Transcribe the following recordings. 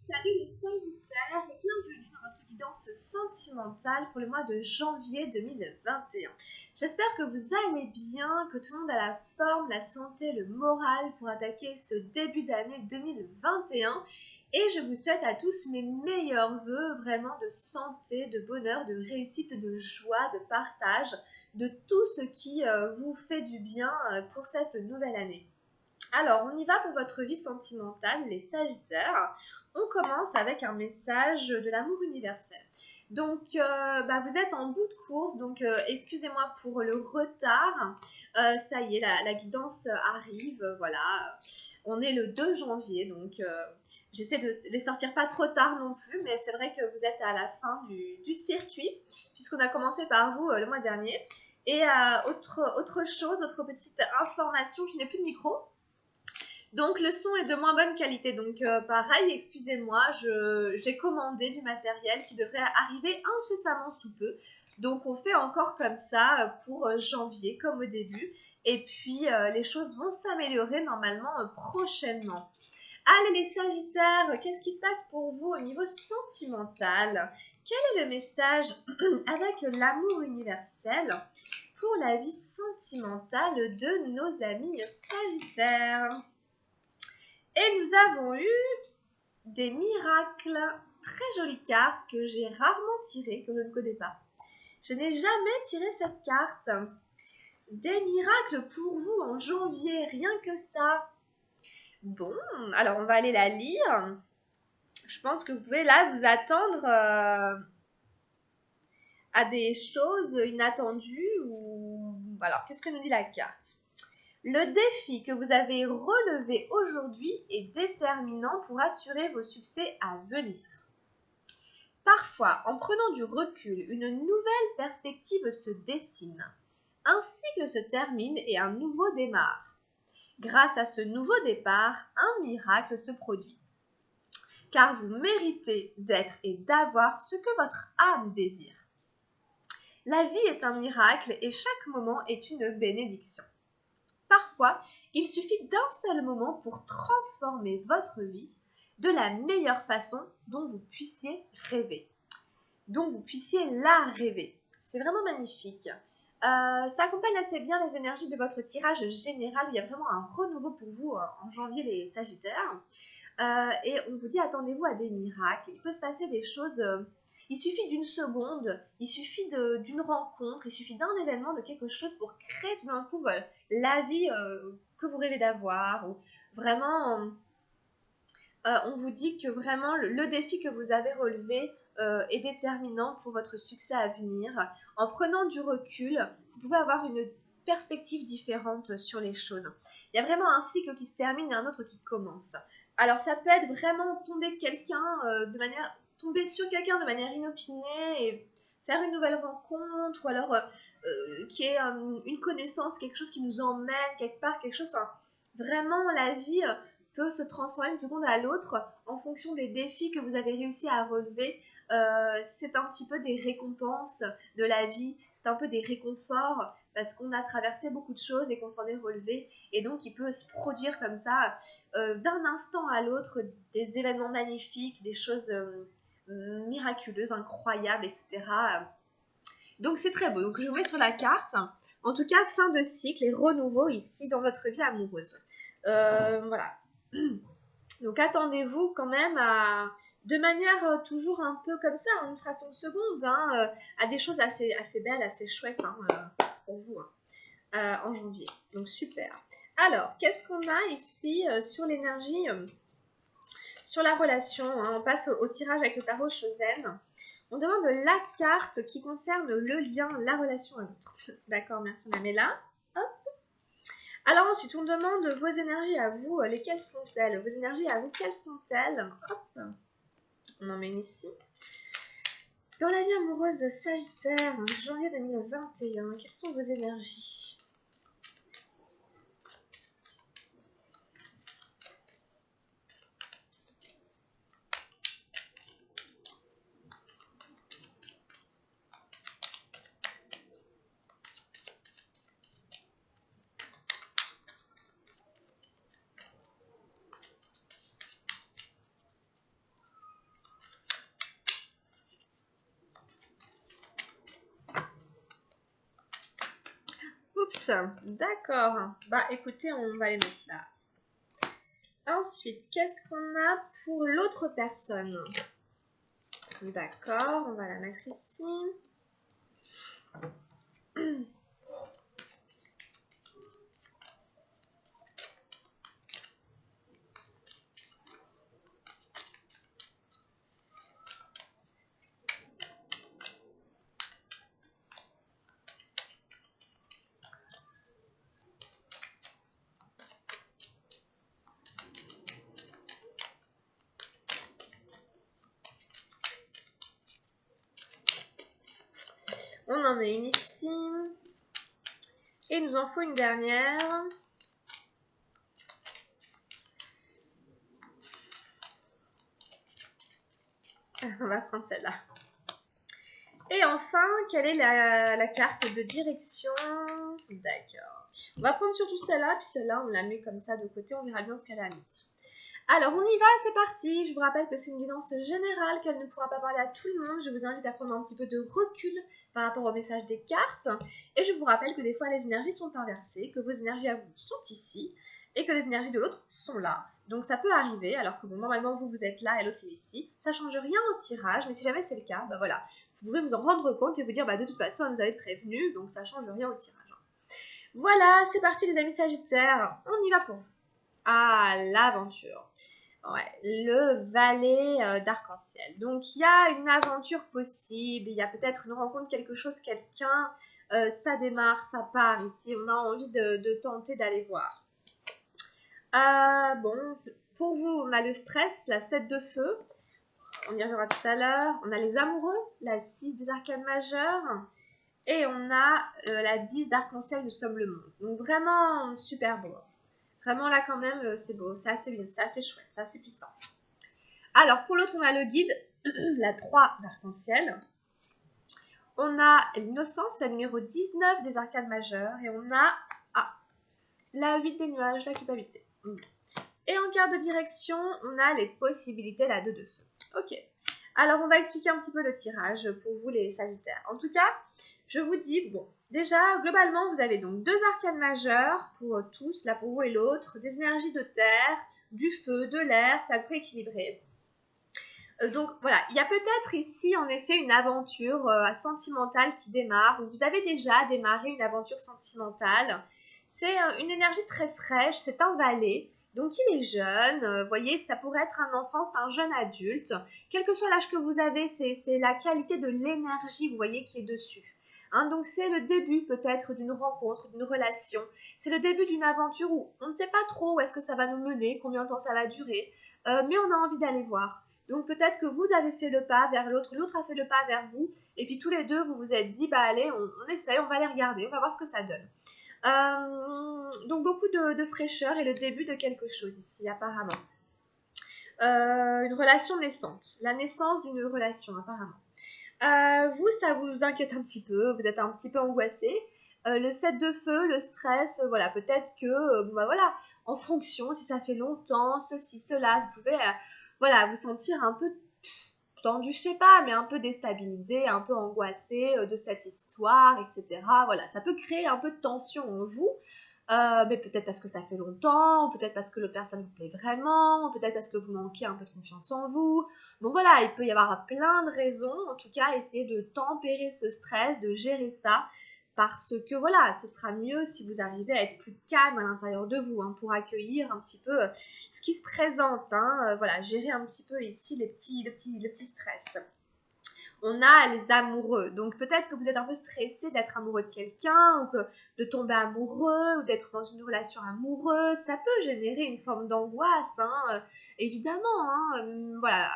Salut les Sagittaires et bienvenue dans votre guidance sentimentale pour le mois de janvier 2021. J'espère que vous allez bien, que tout le monde a la forme, la santé, le moral pour attaquer ce début d'année 2021. Et je vous souhaite à tous mes meilleurs vœux, vraiment de santé, de bonheur, de réussite, de joie, de partage, de tout ce qui vous fait du bien pour cette nouvelle année. Alors, on y va pour votre vie sentimentale, les Sagittaires. On commence avec un message de l'amour universel. Donc, vous êtes en bout de course, donc excusez-moi pour le retard. Ça y est, la guidance arrive, voilà. On est le 2 janvier, donc j'essaie de les sortir pas trop tard non plus, mais c'est vrai que vous êtes à la fin du circuit, puisqu'on a commencé par vous le mois dernier. Et autre chose, autre petite information, je n'ai plus de micro. Donc le son est de moins bonne qualité, donc pareil, excusez-moi, j'ai commandé du matériel qui devrait arriver incessamment sous peu. Donc on fait encore comme ça pour janvier, comme au début. Et puis les choses vont s'améliorer normalement prochainement. Allez les Sagittaires, qu'est-ce qui se passe pour vous au niveau sentimental? Quel est le message avec l'amour universel pour la vie sentimentale de nos amis Sagittaires? Et nous avons eu des miracles, très jolies cartes que j'ai rarement tirées, que je ne connais pas. Je n'ai jamais tiré cette carte. Des miracles pour vous en janvier, rien que ça. Bon, alors on va aller la lire. Je pense que vous pouvez là vous attendre à des choses inattendues ou... Alors, qu'est-ce que nous dit la carte ? Le défi que vous avez relevé aujourd'hui est déterminant pour assurer vos succès à venir. Parfois, en prenant du recul, une nouvelle perspective se dessine. Un cycle se termine et un nouveau démarre. Grâce à ce nouveau départ, un miracle se produit. Car vous méritez d'être et d'avoir ce que votre âme désire. La vie est un miracle et chaque moment est une bénédiction. Parfois, il suffit d'un seul moment pour transformer votre vie de la meilleure façon dont vous puissiez rêver, dont vous puissiez la rêver. C'est vraiment magnifique. Ça accompagne assez bien les énergies de votre tirage général. Il y a vraiment un renouveau pour vous en janvier, les Sagittaires. Et on vous dit, attendez-vous à des miracles. Il peut se passer des choses... il suffit d'une seconde, il suffit d'une rencontre, il suffit d'un événement, de quelque chose pour créer tout d'un coup la vie que vous rêvez d'avoir. Ou vraiment, on vous dit que vraiment le défi que vous avez relevé est déterminant pour votre succès à venir. En prenant du recul, vous pouvez avoir une perspective différente sur les choses. Il y a vraiment un cycle qui se termine et un autre qui commence. Alors ça peut être vraiment tomber sur quelqu'un de manière inopinée et faire une nouvelle rencontre, ou alors qu'il y ait une connaissance, quelque chose qui nous emmène quelque part, quelque chose. Enfin, vraiment, la vie peut se transformer d'une seconde à l'autre en fonction des défis que vous avez réussi à relever. C'est un petit peu des récompenses de la vie, c'est un peu des réconforts parce qu'on a traversé beaucoup de choses et qu'on s'en est relevé. Et donc, il peut se produire comme ça, d'un instant à l'autre, des événements magnifiques, des choses miraculeuses, incroyables, etc. Donc, c'est très beau. Donc, je vous mets sur la carte. En tout cas, fin de cycle et renouveau ici dans votre vie amoureuse. Voilà. Donc, attendez-vous quand même de manière toujours un peu comme ça, en une fraction de seconde, à des choses assez belles, assez chouettes pour vous en janvier. Donc, super. Alors, qu'est-ce qu'on a ici sur l'énergie, sur la relation, on passe au tirage avec le tarot Chosen. On demande la carte qui concerne le lien, la relation à l'autre. D'accord, merci, on la met là. Hop. Alors ensuite, on demande vos énergies à vous, lesquelles sont-elles? Vos énergies à vous, quelles sont-elles? Hop. On en met une ici. Dans la vie amoureuse Sagittaire, en janvier 2021, quelles sont vos énergies? 8. D'accord. Bah écoutez, on va les mettre là. Ensuite, qu'est-ce qu'on a pour l'autre personne? D'accord, on va la mettre ici. On en met une ici. Et il nous en faut une dernière. On va prendre celle-là. Et enfin, quelle est la carte de direction? D'accord. On va prendre surtout celle-là, puis celle-là, on la met comme ça de côté. On verra bien ce qu'elle a à dire. Alors, on y va, c'est parti. Je vous rappelle que c'est une guidance générale, qu'elle ne pourra pas parler à tout le monde. Je vous invite à prendre un petit peu de recul par rapport au message des cartes. Et je vous rappelle que des fois, les énergies sont inversées, que vos énergies à vous sont ici, et que les énergies de l'autre sont là. Donc, ça peut arriver, alors que bon, normalement, vous êtes là et l'autre est ici. Ça ne change rien au tirage, mais si jamais c'est le cas, bah voilà. Vous pouvez vous en rendre compte et vous dire, bah de toute façon, elle nous avait prévenu, donc ça ne change rien au tirage. Voilà, c'est parti les amis Sagittaires. On y va pour vous. Ah, l'aventure. Ouais, le valet d'arc-en-ciel. Donc, il y a une aventure possible, il y a peut-être une rencontre, quelque chose, quelqu'un, ça démarre, ça part ici, on a envie de tenter d'aller voir. Bon, pour vous, on a le stress, la 7 de feu, on y reviendra tout à l'heure. On a les amoureux, la 6 des arcanes majeures, et on a la 10 d'arc-en-ciel, nous sommes le monde. Donc, vraiment super beau. Vraiment là quand même, c'est beau, c'est assez bien, c'est assez chouette, c'est assez puissant. Alors pour l'autre, on a le guide, la 3 d'arc-en-ciel. On a l'innocence, la numéro 19 des arcanes majeures. Et on a la 8 des nuages, la culpabilité. Et en carte de direction, on a les possibilités, la 2 de feu. Ok. Alors on va expliquer un petit peu le tirage pour vous les Sagittaires. En tout cas, je vous dis, bon, déjà, globalement, vous avez donc 2 arcanes majeures pour tous, là pour vous et l'autre, des énergies de terre, du feu, de l'air, ça peut équilibrer. Donc voilà, il y a peut-être ici en effet une aventure sentimentale qui démarre, ou vous avez déjà démarré une aventure sentimentale. C'est une énergie très fraîche, c'est un valet. Donc il est jeune, vous voyez, ça pourrait être un enfant, c'est un jeune adulte. Quel que soit l'âge que vous avez, c'est la qualité de l'énergie, vous voyez, qui est dessus. Hein, donc c'est le début peut-être d'une rencontre, d'une relation. C'est le début d'une aventure où on ne sait pas trop où est-ce que ça va nous mener, combien de temps ça va durer, mais on a envie d'aller voir. Donc peut-être que vous avez fait le pas vers l'autre, l'autre a fait le pas vers vous, et puis tous les deux vous vous êtes dit, bah allez, on essaye, on va aller regarder, on va voir ce que ça donne. Donc beaucoup de fraîcheur et le début de quelque chose ici apparemment. Une relation naissante, la naissance d'une relation apparemment. Vous, ça vous inquiète un petit peu, vous êtes un petit peu angoissé. Le 7 de feu, le stress, voilà, peut-être que, bon bah voilà, en fonction, si ça fait longtemps, ceci, cela, vous pouvez, voilà, vous sentir un peu tendu, je sais pas, mais un peu déstabilisé, un peu angoissé de cette histoire, etc. Voilà, ça peut créer un peu de tension en vous, mais peut-être parce que ça fait longtemps, peut-être parce que l'autre personne vous plaît vraiment, peut-être parce que vous manquez un peu de confiance en vous. Bon voilà, il peut y avoir plein de raisons, en tout cas, essayez de tempérer ce stress, de gérer ça, parce que voilà, ce sera mieux si vous arrivez à être plus calme à l'intérieur de vous, hein, pour accueillir un petit peu ce qui se présente, hein, voilà, gérer un petit peu ici le petit stress. On a les amoureux, donc peut-être que vous êtes un peu stressé d'être amoureux de quelqu'un, ou de tomber amoureux, ou d'être dans une relation amoureuse, ça peut générer une forme d'angoisse, hein, évidemment, hein, voilà.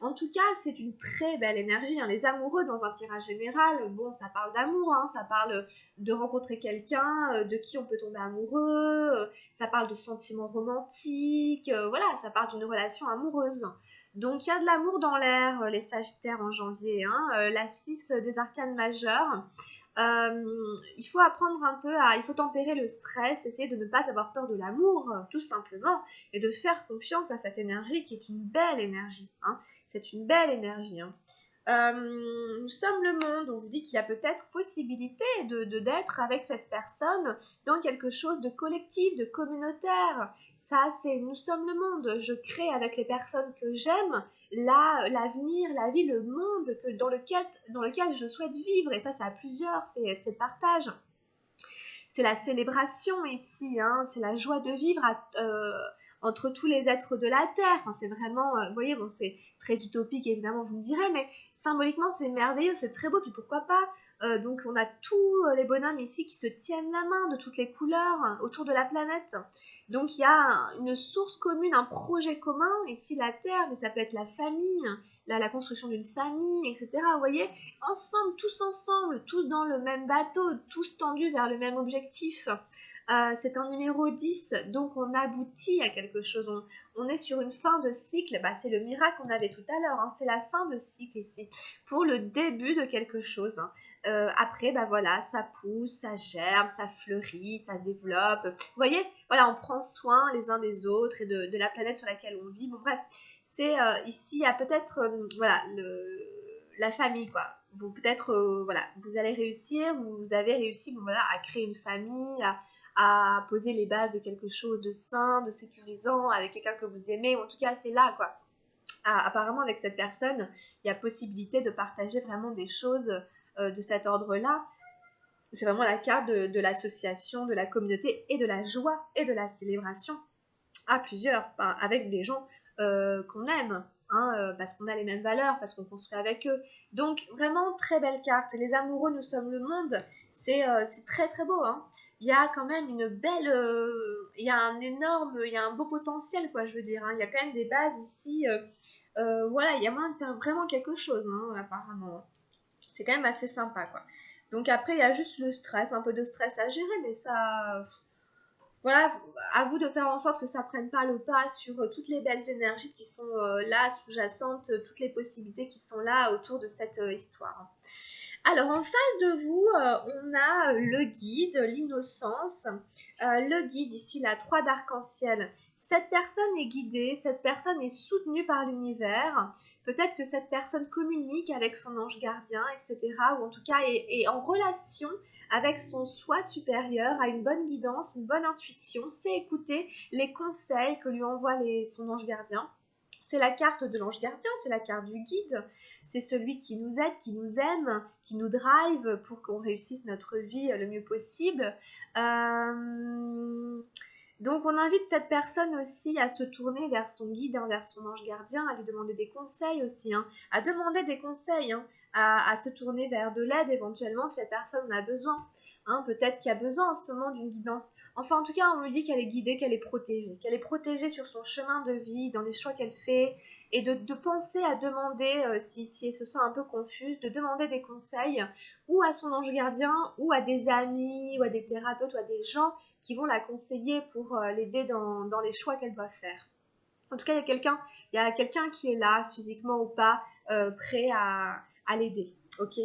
En tout cas, c'est une très belle énergie, hein. Les amoureux dans un tirage général, bon, ça parle d'amour, hein, ça parle de rencontrer quelqu'un de qui on peut tomber amoureux, ça parle de sentiments romantiques, voilà, ça parle d'une relation amoureuse. Donc il y a de l'amour dans l'air, les Sagittaires en janvier, hein, la 6 des arcanes majeures. Il faut apprendre un peu il faut tempérer le stress, essayer de ne pas avoir peur de l'amour, tout simplement, et de faire confiance à cette énergie qui est une belle énergie, hein. C'est une belle énergie, hein. Nous sommes le monde. On vous dit qu'il y a peut-être possibilité d'être avec cette personne dans quelque chose de collectif, de communautaire. Ça, c'est nous sommes le monde. Je crée avec les personnes que j'aime l'avenir, la vie, le monde dans lequel je souhaite vivre. Et ça à plusieurs, c'est le partage. C'est la célébration ici, hein, c'est la joie de vivre entre tous les êtres de la Terre. Enfin, c'est vraiment, vous voyez, bon, c'est très utopique évidemment, vous me direz, mais symboliquement c'est merveilleux, c'est très beau, puis pourquoi pas. Donc on a tous les bonhommes ici qui se tiennent la main de toutes les couleurs autour de la planète. Donc il y a une source commune, un projet commun, ici la Terre, mais ça peut être la famille, la construction d'une famille, etc. Vous voyez, ensemble, tous dans le même bateau, tous tendus vers le même objectif. C'est un numéro 10, donc on aboutit à quelque chose, on est sur une fin de cycle, c'est le miracle qu'on avait tout à l'heure, hein, c'est la fin de cycle ici, pour le début de quelque chose. Après, voilà, ça pousse, ça germe, ça fleurit, ça développe. Vous voyez, voilà, on prend soin les uns des autres et de la planète sur laquelle on vit. Bon, bref, c'est ici, il y a peut-être, voilà, la famille, quoi. Vous peut-être, voilà, vous allez réussir, vous avez réussi, bon, voilà, à créer une famille, à poser les bases de quelque chose de sain, de sécurisant, avec quelqu'un que vous aimez, ou en tout cas, c'est là, quoi. Apparemment, avec cette personne, il y a possibilité de partager vraiment des choses de cet ordre-là. C'est vraiment la carte de l'association, de la communauté et de la joie et de la célébration à plusieurs, avec des gens qu'on aime, hein, parce qu'on a les mêmes valeurs, parce qu'on construit avec eux. Donc vraiment très belle carte. Les amoureux, nous sommes le monde. C'est très très beau. Hein. Il y a quand même une belle, il y a il y a un beau potentiel, quoi, je veux dire. Hein. Il y a quand même des bases ici. Voilà, il y a moyen de faire vraiment quelque chose, hein, apparemment. C'est quand même assez sympa, quoi. Donc après, il y a juste le stress, un peu de stress à gérer, mais ça, voilà, à vous de faire en sorte que ça prenne pas le pas sur toutes les belles énergies qui sont là, sous-jacentes, toutes les possibilités qui sont là autour de cette histoire. Alors, en face de vous, on a le guide, l'innocence. Le guide, ici, la 3 d'arc-en-ciel. Cette personne est guidée, cette personne est soutenue par l'univers. Peut-être que cette personne communique avec son ange gardien, etc. Ou en tout cas est en relation avec son soi supérieur, a une bonne guidance, une bonne intuition, sait écouter les conseils que lui envoie son ange gardien. C'est la carte de l'ange gardien, c'est la carte du guide, c'est celui qui nous aide, qui nous aime, qui nous drive pour qu'on réussisse notre vie le mieux possible. Donc on invite cette personne aussi à se tourner vers son guide, hein, vers son ange gardien, à lui demander des conseils aussi, hein, à demander des conseils, hein, à se tourner vers de l'aide éventuellement si cette personne en a besoin. Hein, peut-être qu'il y a besoin en ce moment d'une guidance. Enfin, en tout cas, on lui dit qu'elle est guidée, qu'elle est protégée sur son chemin de vie, dans les choix qu'elle fait, et de penser à demander, si elle se sent un peu confuse, de demander des conseils, ou à son ange gardien, ou à des amis, ou à des thérapeutes, ou à des gens qui vont la conseiller pour l'aider dans les choix qu'elle doit faire. En tout cas, il y a quelqu'un qui est là, physiquement ou pas, prêt à l'aider. Ok.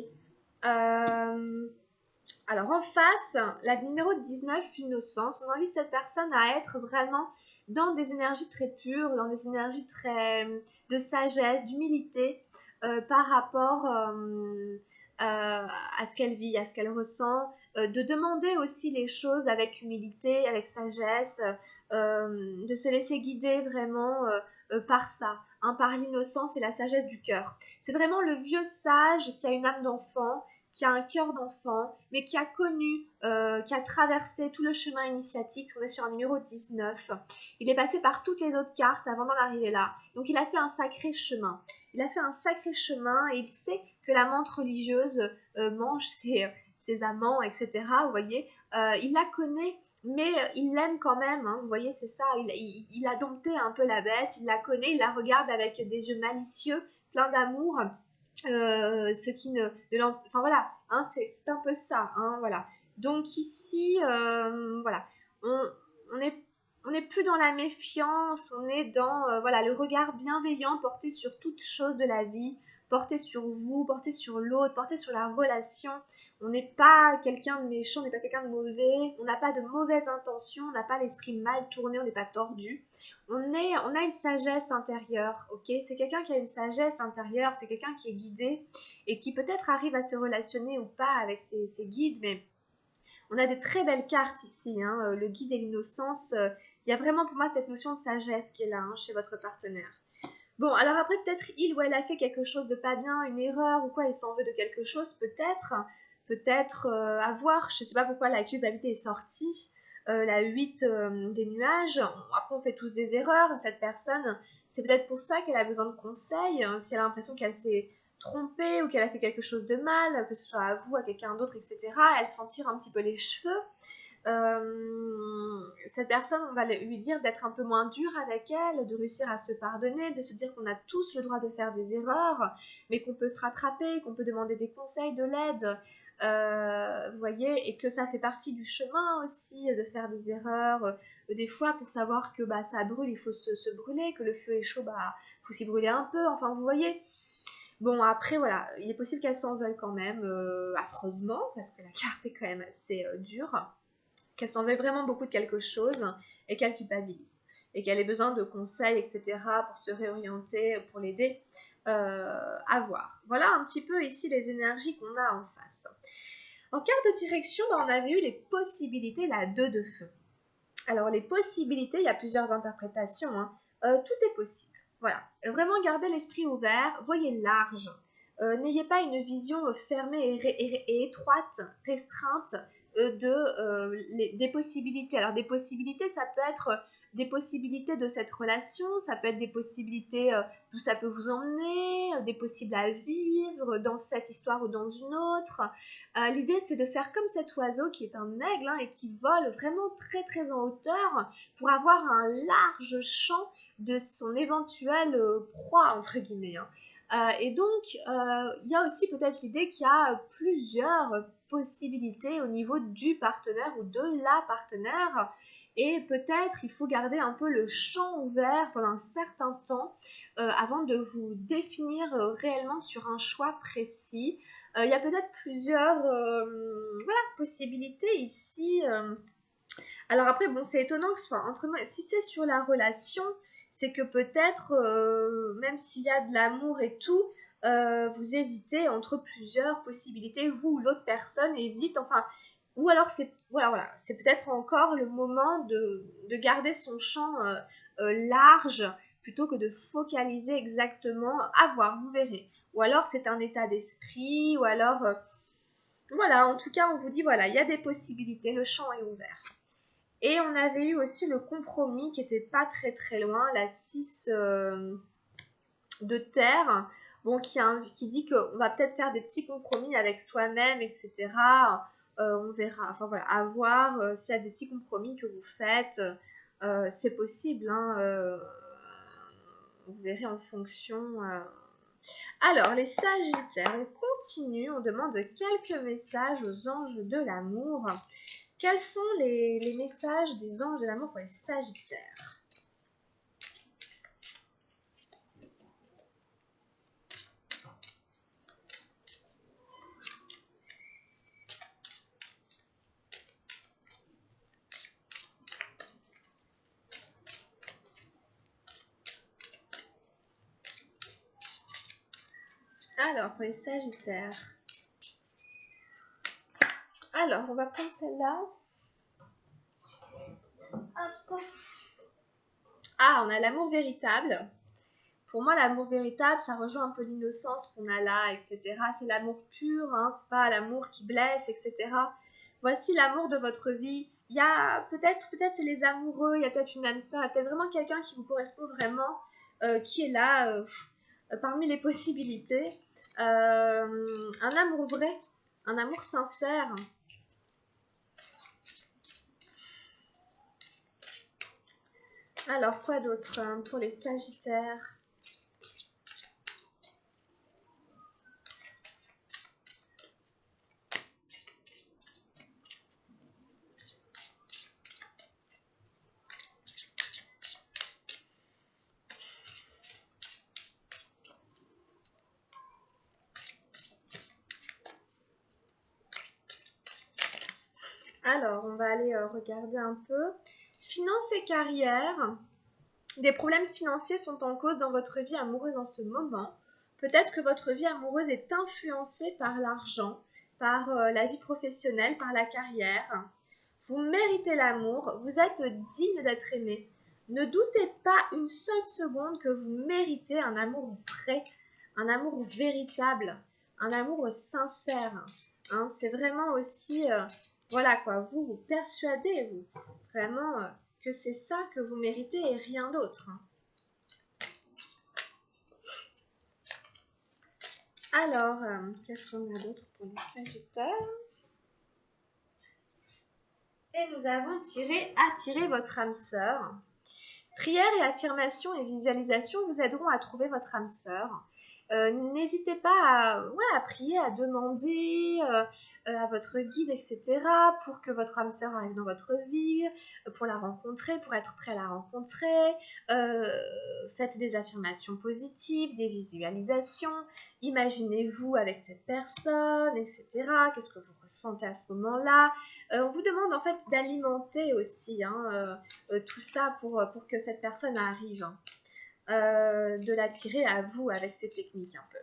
Alors en face, la numéro 19, l'innocence, on invite cette personne à être vraiment dans des énergies très pures, dans des énergies très de sagesse, d'humilité par rapport à ce qu'elle vit, à ce qu'elle ressent, de demander aussi les choses avec humilité, avec sagesse, de se laisser guider vraiment par ça, hein, par l'innocence et la sagesse du cœur. C'est vraiment le vieux sage qui a une âme d'enfant, qui a un cœur d'enfant, mais qui a connu, qui a traversé tout le chemin initiatique. On est sur un numéro 19. Il est passé par toutes les autres cartes avant d'en arriver là. Donc il a fait un sacré chemin. Il a fait un sacré chemin et il sait que la menthe religieuse mange ses amants, etc. Vous voyez, il la connaît, mais il l'aime quand même. Hein, vous voyez, c'est ça. Il a dompté un peu la bête, il la connaît, il la regarde avec des yeux malicieux, plein d'amour. Ce qui enfin voilà, hein, c'est un peu ça, hein, voilà. Donc ici, voilà, on est on n'est plus dans la méfiance, on est dans voilà, le regard bienveillant porté sur toute chose de la vie, porté sur vous, porté sur l'autre, porté sur la relation. On n'est pas quelqu'un de méchant, on n'est pas quelqu'un de mauvais, on n'a pas de mauvaises intentions, on n'a pas l'esprit mal tourné, on n'est pas tordu. on a une sagesse intérieure, ok? C'est quelqu'un qui a une sagesse intérieure, c'est quelqu'un qui est guidé et qui peut-être arrive à se relationner ou pas avec ses guides, mais on a des très belles cartes ici, hein, le guide et l'innocence. Il y a vraiment pour moi cette notion de sagesse qui est là, hein, chez votre partenaire. Bon, alors après, peut-être il ou elle a fait quelque chose de pas bien, une erreur ou quoi, il s'en veut de quelque chose, peut-être à voir, je sais pas pourquoi la culpabilité est sortie, la 8 des nuages, après on fait tous des erreurs, cette personne, c'est peut-être pour ça qu'elle a besoin de conseils, si elle a l'impression qu'elle s'est trompée ou qu'elle a fait quelque chose de mal, que ce soit à vous, à quelqu'un d'autre, etc., elle s'en tire un petit peu les cheveux. Cette personne, on va lui dire d'être un peu moins dur avec elle, de réussir à se pardonner, de se dire qu'on a tous le droit de faire des erreurs, mais qu'on peut se rattraper, qu'on peut demander des conseils, de l'aide, vous voyez, et que ça fait partie du chemin aussi de faire des erreurs. Des fois, pour savoir que bah, ça brûle, il faut se brûler, que le feu est chaud, bah, il faut s'y brûler un peu, enfin, vous voyez. Bon, après, voilà, il est possible qu'elle s'en veuille quand même, affreusement, parce que la carte est quand même assez dure, qu'elle s'en veuille vraiment beaucoup de quelque chose et qu'elle culpabilise et qu'elle ait besoin de conseils, etc. pour se réorienter, pour l'aider à voir. Voilà un petit peu ici les énergies qu'on a en face. En carte de direction, on avait eu les possibilités, la 2 de feu. Alors les possibilités, il y a plusieurs interprétations, hein. Tout est possible. Voilà, vraiment gardez l'esprit ouvert, voyez large. N'ayez pas une vision fermée et étroite, restreinte des possibilités. Alors des possibilités, ça peut être des possibilités de cette relation, ça peut être des possibilités d'où ça peut vous emmener, des possibles à vivre dans cette histoire ou dans une autre. L'idée, c'est de faire comme cet oiseau qui est un aigle, hein, et qui vole vraiment très très en hauteur pour avoir un large champ de son éventuelle proie, entre guillemets, hein. Et donc, il y a aussi peut-être l'idée qu'il y a plusieurs possibilités au niveau du partenaire ou de la partenaire. Et peut-être il faut garder un peu le champ ouvert pendant un certain temps avant de vous définir réellement sur un choix précis. Il y a peut-être plusieurs voilà, possibilités ici. Alors après, bon, c'est étonnant que ce soit entre moi. Si c'est sur la relation, c'est que peut-être, même s'il y a de l'amour et tout, vous hésitez entre plusieurs possibilités, vous ou l'autre personne hésite, enfin, ou alors c'est voilà, c'est peut-être encore le moment de garder son champ large plutôt que de focaliser exactement, à voir, vous verrez. Ou alors c'est un état d'esprit, ou alors, voilà, en tout cas, on vous dit, voilà, il y a des possibilités, le champ est ouvert. Et on avait eu aussi le compromis qui était pas très très loin, la 6 de terre, bon, qui dit qu'on va peut-être faire des petits compromis avec soi-même, etc. On verra, enfin voilà, à voir s'il y a des petits compromis que vous faites, c'est possible, hein, vous verrez en fonction. Alors, les Sagittaires, on continue, on demande quelques messages aux anges de l'amour. Quels sont les messages des anges de l'amour pour les Sagittaires? Alors, pour les Sagittaires. Alors, on va prendre celle-là. Ah, on a l'amour véritable. Pour moi, l'amour véritable, ça rejoint un peu l'innocence qu'on a là, etc. C'est l'amour pur, hein, c'est pas l'amour qui blesse, etc. Voici l'amour de votre vie. Il y a peut-être c'est les amoureux, il y a peut-être une âme sœur, il y a peut-être vraiment quelqu'un qui vous correspond vraiment, qui est là parmi les possibilités. Un amour vrai, un amour sincère. Alors, quoi d'autre pour les Sagittaires? Alors, on va aller regarder un peu. Finance et carrière. Des problèmes financiers sont en cause dans votre vie amoureuse en ce moment. Peut-être que votre vie amoureuse est influencée par l'argent, par la vie professionnelle, par la carrière. Vous méritez l'amour, vous êtes digne d'être aimé. Ne doutez pas une seule seconde que vous méritez un amour vrai, un amour véritable, un amour sincère. Hein, c'est vraiment aussi, voilà quoi, vous persuadez, vous, vraiment, que c'est ça que vous méritez et rien d'autre. Hein. Alors, qu'est-ce qu'on a d'autre pour les Sagittaires? Et nous avons attiré votre âme sœur. Prières et affirmations et visualisations vous aideront à trouver votre âme sœur. N'hésitez pas à prier, à demander à votre guide, etc. pour que votre âme sœur arrive dans votre vie, pour la rencontrer, pour être prêt à la rencontrer. Faites des affirmations positives, des visualisations. Imaginez-vous avec cette personne, etc. Qu'est-ce que vous ressentez à ce moment-là? On vous demande en fait d'alimenter aussi tout ça pour que cette personne arrive. De l'attirer à vous avec ces techniques un peu.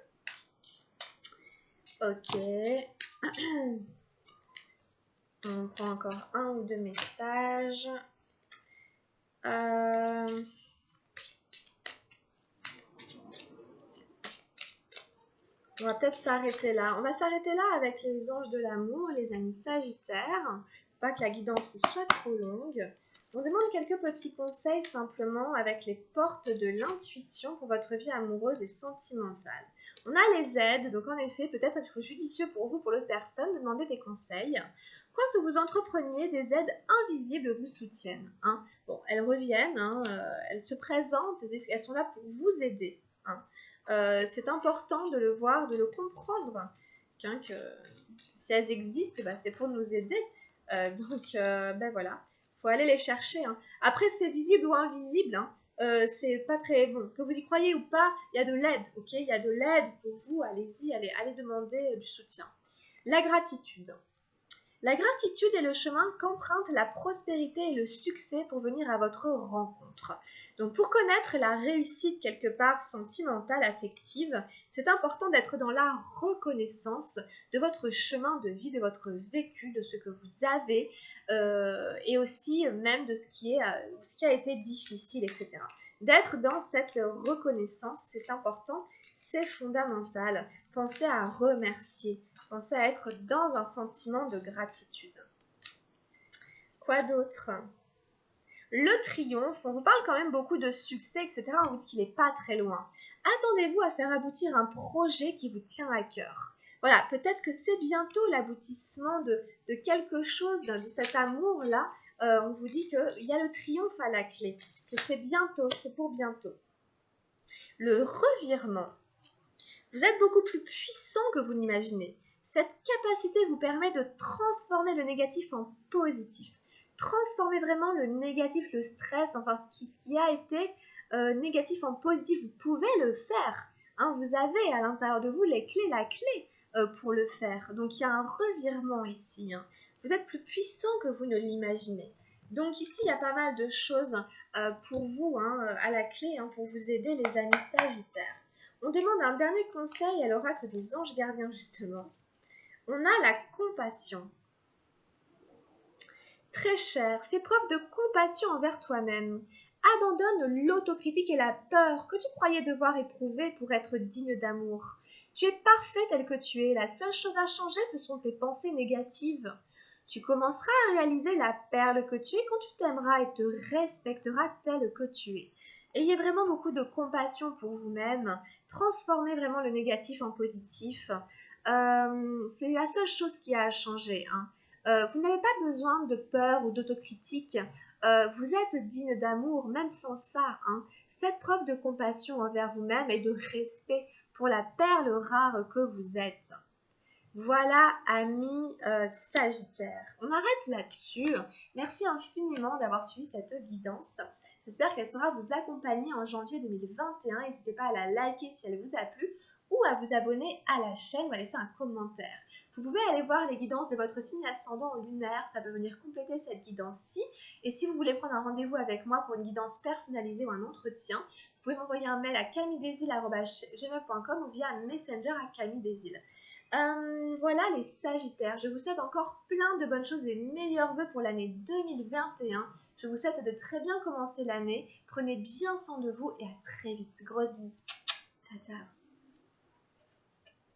Ok. On prend encore un ou deux messages. On va peut-être s'arrêter là. On va s'arrêter là avec les anges de l'amour, les amis sagittaires. Pas que la guidance soit trop longue. On demande quelques petits conseils simplement avec les portes de l'intuition pour votre vie amoureuse et sentimentale. On a les aides, donc en effet, peut-être être judicieux pour vous, pour l'autre personne, de demander des conseils. Quoi que vous entrepreniez, des aides invisibles vous soutiennent. Hein. Bon, elles reviennent, elles se présentent, elles sont là pour vous aider. Hein. C'est important de le voir, de le comprendre, que si elles existent, c'est pour nous aider. Voilà. Faut aller les chercher. Hein. Après, c'est visible ou invisible. C'est pas très bon. Que vous y croyez ou pas, il y a de l'aide. Ok, il y a de l'aide pour vous. Allez-y, allez demander du soutien. La gratitude. La gratitude est le chemin qu'emprunte la prospérité et le succès pour venir à votre rencontre. Donc, pour connaître la réussite quelque part sentimentale, affective, c'est important d'être dans la reconnaissance de votre chemin de vie, de votre vécu, de ce que vous avez, et aussi même de ce qui a été difficile, etc. D'être dans cette reconnaissance, c'est important, c'est fondamental. Pensez à remercier, pensez à être dans un sentiment de gratitude. Quoi d'autre ? Le triomphe, on vous parle quand même beaucoup de succès, etc. On vous dit qu'il n'est pas très loin. Attendez-vous à faire aboutir un projet qui vous tient à cœur. Voilà, peut-être que c'est bientôt l'aboutissement de quelque chose, de cet amour-là. On vous dit qu'il y a le triomphe à la clé, que c'est bientôt, c'est pour bientôt. Le revirement. Vous êtes beaucoup plus puissant que vous n'imaginez. Cette capacité vous permet de transformer le négatif en positif. Transformer vraiment le négatif, le stress, enfin ce qui a été négatif en positif. Vous pouvez le faire. Hein, vous avez à l'intérieur de vous la clé pour le faire. Donc il y a un revirement ici. Hein. Vous êtes plus puissant que vous ne l'imaginez. Donc ici, il y a pas mal de choses pour vous à la clé pour vous aider les amis sagittaires. On demande un dernier conseil à l'oracle des anges gardiens justement. On a la compassion. Très cher, fais preuve de compassion envers toi-même. Abandonne l'autocritique et la peur que tu croyais devoir éprouver pour être digne d'amour. Tu es parfait tel que tu es. La seule chose à changer, ce sont tes pensées négatives. Tu commenceras à réaliser la perle que tu es quand tu t'aimeras et te respecteras tel que tu es. Ayez vraiment beaucoup de compassion pour vous-même. Transformez vraiment le négatif en positif. C'est la seule chose qui a à changer. Vous n'avez pas besoin de peur ou d'autocritique. Vous êtes digne d'amour, même sans ça. Faites preuve de compassion envers vous-même et de respect pour la perle rare que vous êtes. Voilà, amis Sagittaires. On arrête là-dessus. Merci infiniment d'avoir suivi cette guidance. J'espère qu'elle saura vous accompagner en janvier 2021. N'hésitez pas à la liker si elle vous a plu ou à vous abonner à la chaîne ou à laisser un commentaire. Vous pouvez aller voir les guidances de votre signe ascendant lunaire, ça peut venir compléter cette guidance-ci. Et si vous voulez prendre un rendez-vous avec moi pour une guidance personnalisée ou un entretien, vous pouvez m'envoyer un mail à camilledesil@gmail.com ou via Messenger à camilledesil. Voilà les Sagittaires, je vous souhaite encore plein de bonnes choses et meilleurs vœux pour l'année 2021. Je vous souhaite de très bien commencer l'année. Prenez bien soin de vous et à très vite. Gros bisous. Ciao, ciao.